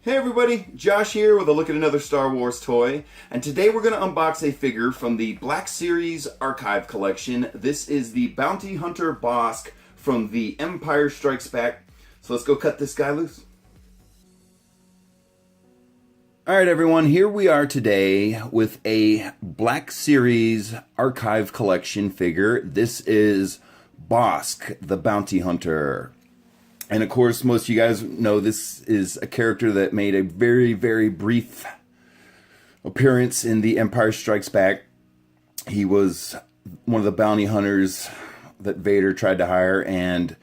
Hey everybody, Josh here with a look at another Star Wars toy, and today we're going to unbox a figure from the Black Series Archive collection. This is the Bounty Hunter Bossk from the Empire Strikes Back. So let's go cut this guy loose. Alright everyone, here we are today with a Black Series Archive collection figure. This is Bossk, the Bounty Hunter. And of course, most of you guys know this is a character that made a very, very brief appearance in The Empire Strikes Back. He was one of the bounty hunters that Vader tried to hire. And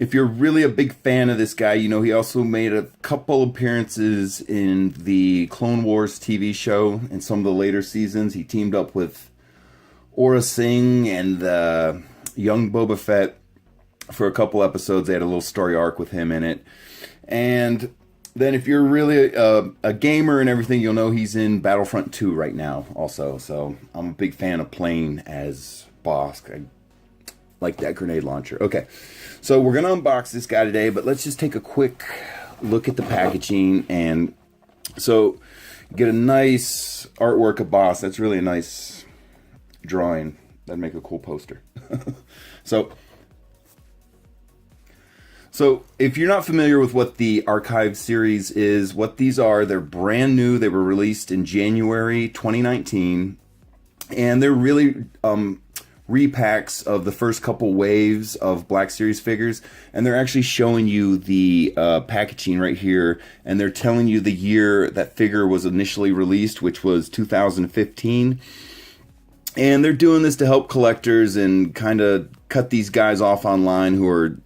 if you're really a big fan of this guy, you know he also made a couple appearances in the Clone Wars TV show. In some of the later seasons, he teamed up with Aura Singh and young Boba Fett. For a couple episodes, they had a little story arc with him in it. And then if you're really a gamer and everything, you'll know he's in Battlefront 2 right now also. So I'm a big fan of playing as Bossk. I like that grenade launcher. Okay, so we're going to unbox this guy today, but let's just take a quick look at the packaging. And so get a nice artwork of Bossk. That's really a nice drawing. That'd make a cool poster. So if you're not familiar with what the Archive series is, what these are, they're brand new. They were released in January 2019. And they're really repacks of the first couple waves of Black Series figures. And they're actually showing you the packaging right here. And they're telling you the year that figure was initially released, which was 2015. And they're doing this to help collectors and kind of cut these guys off online who are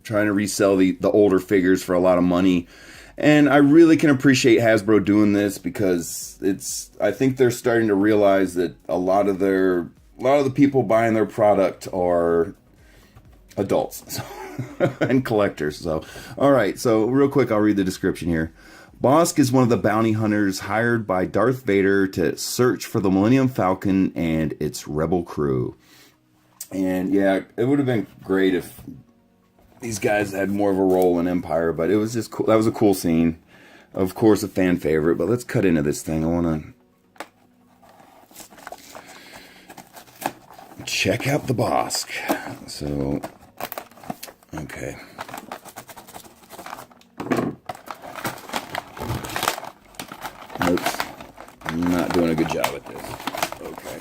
trying to resell the older figures for a lot of money. And I really can appreciate Hasbro doing this because I think they're starting to realize that a lot of the people buying their product are adults and collectors. So, all right, so real quick, I'll read the description here. Bossk is one of the bounty hunters hired by Darth Vader to search for the Millennium Falcon and its rebel crew. And yeah, it would have been great if these guys had more of a role in Empire, but it was just cool. That was a cool scene. Of course, a fan favorite, but let's cut into this thing. I want to check out the Bossk. So, okay. Oops. I'm not doing a good job at this. Okay.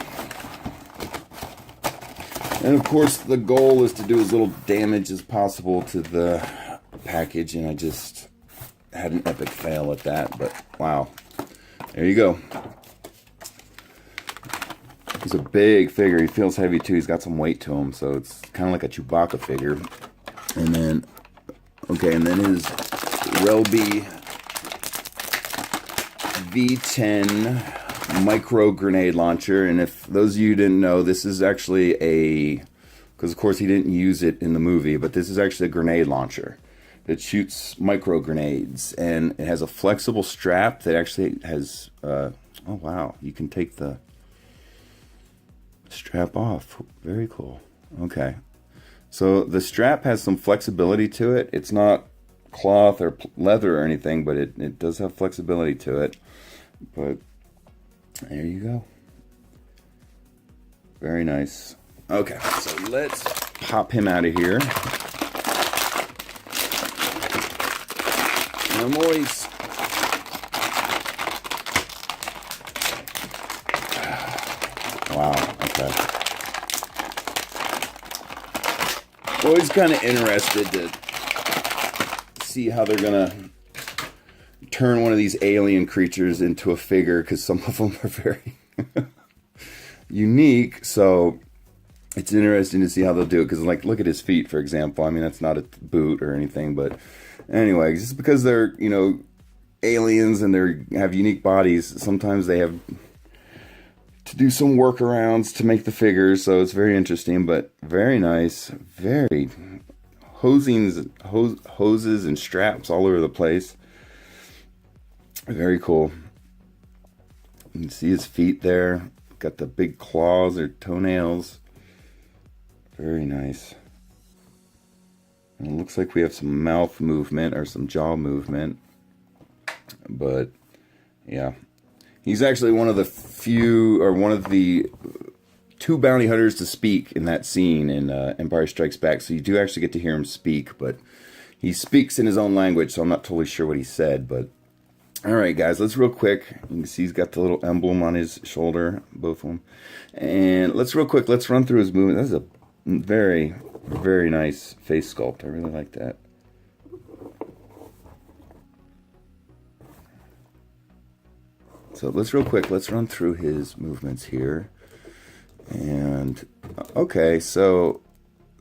And of course, the goal is to do as little damage as possible to the package, and I just had an epic fail at that, but wow. There you go. He's a big figure. He feels heavy too. He's got some weight to him, so it's kind of like a Chewbacca figure. And then, okay, and then his Relby V10 micro grenade launcher. And if those of you didn't know, this is actually because of course he didn't use it in the movie, but this is actually a grenade launcher that shoots micro grenades, and it has a flexible strap that actually has oh wow, you can take the strap off. Very cool. Okay, so the strap has some flexibility to it. It's not cloth or leather or anything, but it does have flexibility to it. But there you go. Very nice. Okay, so let's pop him out of here. I'm always... Wow, okay. Always kind of interested to see how they're going to turn one of these alien creatures into a figure, because some of them are very unique. So it's interesting to see how they'll do it, because like, look at his feet, for example. I mean, that's not a boot or anything, but anyway, just because they're, you know, aliens and they have unique bodies, sometimes they have to do some workarounds to make the figures. So it's very interesting, but very nice. Very hoses and straps all over the place. Very cool. You can see his feet there. Got the big claws or toenails. Very nice. And it looks like we have some mouth movement or some jaw movement. But yeah, he's actually one of the few, or one of the two bounty hunters to speak in that scene in Empire Strikes Back. So you do actually get to hear him speak, but he speaks in his own language, so I'm not totally sure what he said. But all right, guys, let's real quick. You can see he's got the little emblem on his shoulder, both of them. And let's run through his movement. That's a very, very nice face sculpt. I really like that. So let's run through his movements here. And okay, so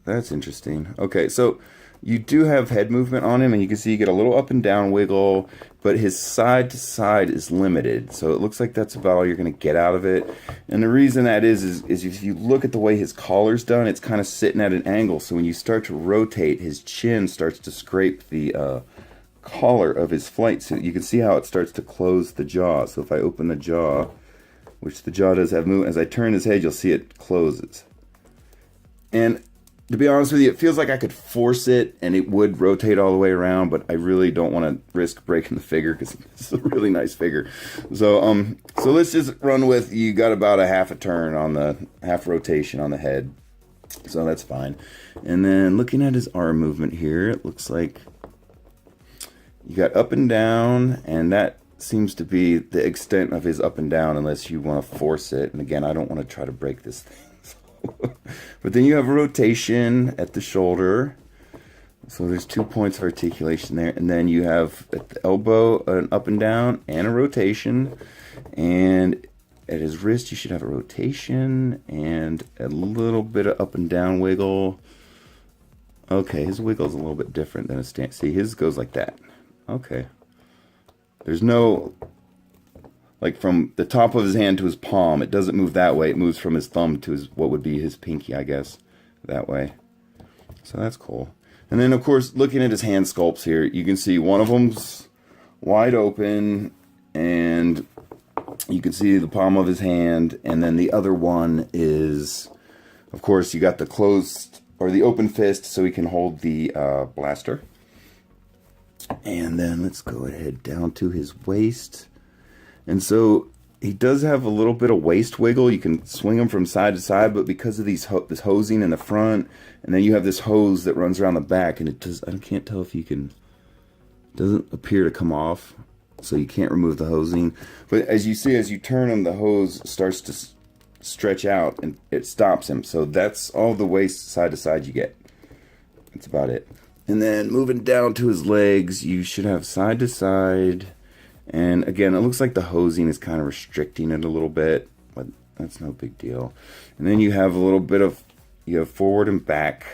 that's interesting. Okay, so you do have head movement on him, and you can see you get a little up and down wiggle, but his side to side is limited. So it looks like that's about all you're going to get out of it. And the reason that is if you look at the way his collar's done, it's kind of sitting at an angle. So when you start to rotate, his chin starts to scrape the collar of his flight suit. You can see how it starts to close the jaw. So if I open the jaw, which the jaw does have movement, as I turn his head, you'll see it closes. And to be honest with you, it feels like I could force it and it would rotate all the way around, but I really don't want to risk breaking the figure because it's a really nice figure. So let's just run with, you got about a half rotation on the head. So that's fine. And then looking at his arm movement here, it looks like you got up and down, and that seems to be the extent of his up and down unless you want to force it. And again, I don't want to try to break this thing. But then you have a rotation at the shoulder. So there's 2 points of articulation there. And then you have at the elbow an up and down and a rotation. And at his wrist you should have a rotation and a little bit of up and down wiggle. Okay, his wiggle is a little bit different than a stand. See, his goes like that. Okay. There's no, like from the top of his hand to his palm, it doesn't move that way. It moves from his thumb to his, what would be his pinky, I guess, that way. So that's cool. And then, of course, looking at his hand sculpts here, you can see one of them's wide open, and you can see the palm of his hand, and then the other one is, of course, you got the closed, or the open fist, so he can hold the blaster. And then let's go ahead down to his waist. And so he does have a little bit of waist wiggle. You can swing him from side to side, but because of this hosing in the front, and then you have this hose that runs around the back, and it does, I can't tell if you can, doesn't appear to come off, so you can't remove the hosing. But as you see, as you turn him, the hose starts to stretch out, and it stops him. So that's all the waist side to side you get. That's about it. And then moving down to his legs, you should have side to side. And again, it looks like the hosing is kind of restricting it a little bit, but that's no big deal. And then you have a little bit of, you have forward and back.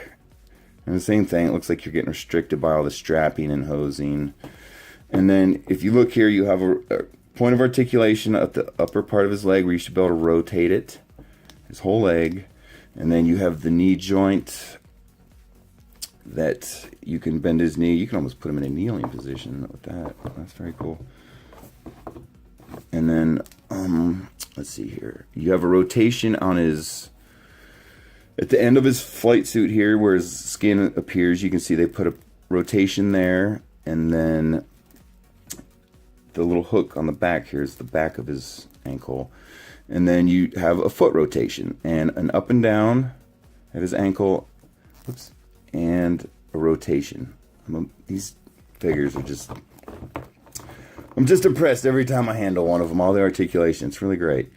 And the same thing, it looks like you're getting restricted by all the strapping and hosing. And then if you look here, you have a point of articulation at the upper part of his leg where you should be able to rotate it, his whole leg. And then you have the knee joint that you can bend his knee. You can almost put him in a kneeling position with that. That's very cool. And then let's see here, you have a rotation on his, at the end of his flight suit here where his skin appears, you can see they put a rotation there, and then the little hook on the back here is the back of his ankle, and then you have a foot rotation and an up and down at his ankle. Oops. And a rotation. These figures are just, I'm just impressed every time I handle one of them. All the articulation, it's really great.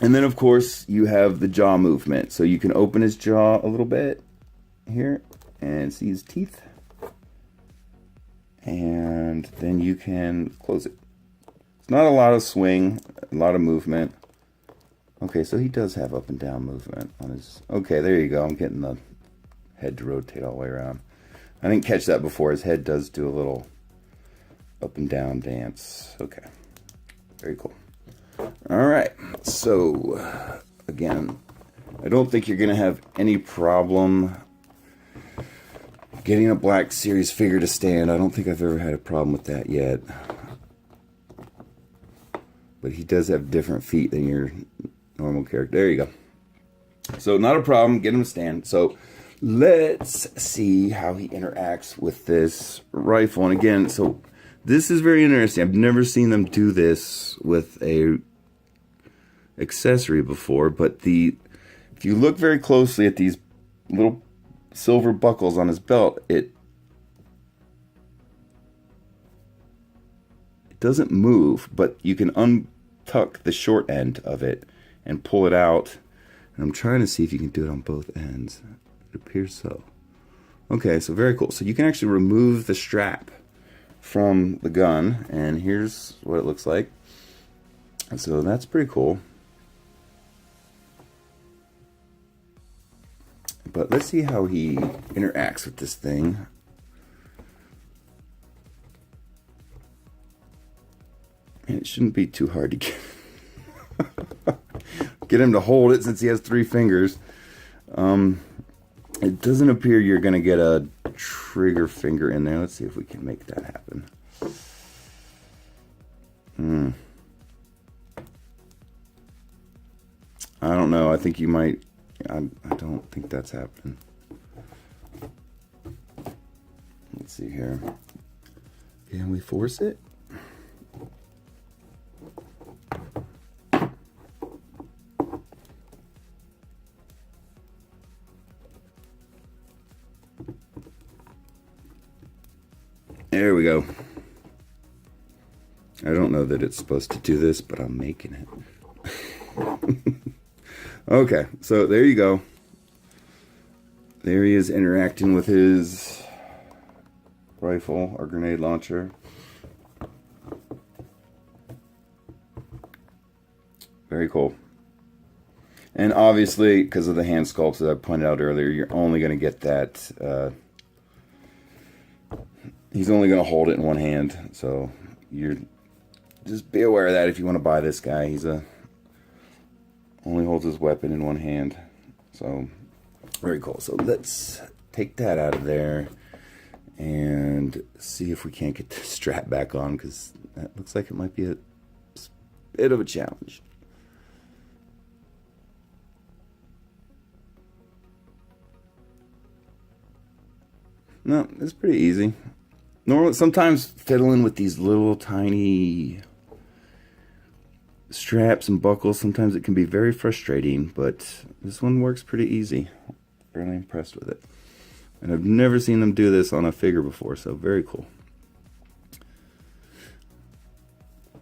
And then of course you have the jaw movement, so you can open his jaw a little bit here and see his teeth, and then you can close it. It's not a lot of swing, a lot of movement. Okay, so he does have up and down movement on his, okay, there you go. I'm getting the head to rotate all the way around. I didn't catch that before. His head does do a little up and down dance. Okay, very cool. All right, so again, I don't think you're gonna have any problem getting a Black Series figure to stand. I don't think I've ever had a problem with that yet. But he does have different feet than your normal character. There you go. So not a problem, get him to stand. So let's see how he interacts with this rifle. And again, so This is very interesting. I've never seen them do this with a accessory before, but if you look very closely at these little silver buckles on his belt, it doesn't move, but you can untuck the short end of it and pull it out. And I'm trying to see if you can do it on both ends. It appears so. Okay, so very cool. So you can actually remove the strap from the gun, and here's what it looks like. So that's pretty cool. But let's see how he interacts with this thing. And it shouldn't be too hard to get him to hold it since he has 3 fingers. It doesn't appear you're going to get a trigger finger in there. Let's see if we can make that happen. I don't know. I think you might. I don't think that's happening. Let's see here. Can we force it? There we go. I don't know that it's supposed to do this, but I'm making it. Okay, so there you go. There he is interacting with his rifle or grenade launcher. Very cool. And obviously, because of the hand sculpts that I pointed out earlier, you're only going to get that. He's only going to hold it in one hand, so you're just be aware of that if you want to buy this guy. He's only holds his weapon in one hand, so very cool. So let's take that out of there and see if we can't get the strap back on, because that looks like it might be a bit of a challenge. No, it's pretty easy. Normally, sometimes fiddling with these little tiny straps and buckles, sometimes it can be very frustrating, but this one works pretty easy. Really impressed with it. And I've never seen them do this on a figure before, so very cool.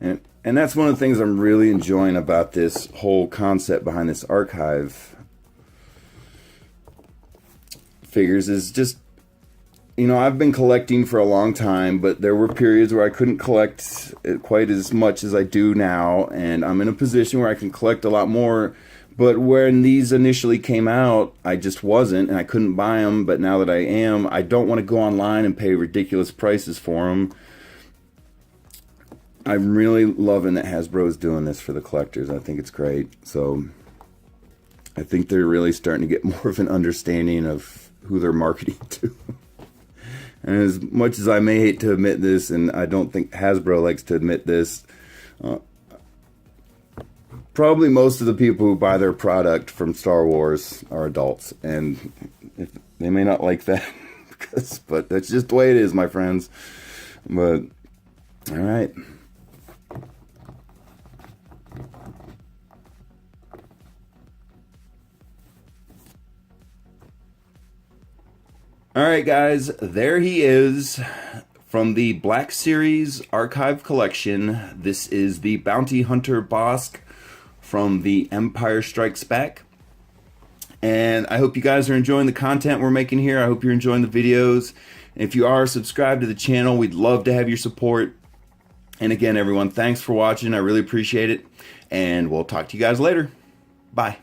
And that's one of the things I'm really enjoying about this whole concept behind this archive figures is just, you know, I've been collecting for a long time, but there were periods where I couldn't collect quite as much as I do now, and I'm in a position where I can collect a lot more. But when these initially came out, I just wasn't, and I couldn't buy them. But now that I am, I don't want to go online and pay ridiculous prices for them. I'm really loving that Hasbro's doing this for the collectors. I think it's great. So I think they're really starting to get more of an understanding of who they're marketing to. And as much as I may hate to admit this, and I don't think Hasbro likes to admit this, probably most of the people who buy their product from Star Wars are adults. And they may not like that, but that's just the way it is, my friends. But, all right. Alright guys, there he is from the Black Series Archive Collection. This is the Bounty Hunter Bossk from the Empire Strikes Back. And I hope you guys are enjoying the content we're making here. I hope you're enjoying the videos. And if you are, subscribe to the channel. We'd love to have your support. And again, everyone, thanks for watching. I really appreciate it. And we'll talk to you guys later. Bye.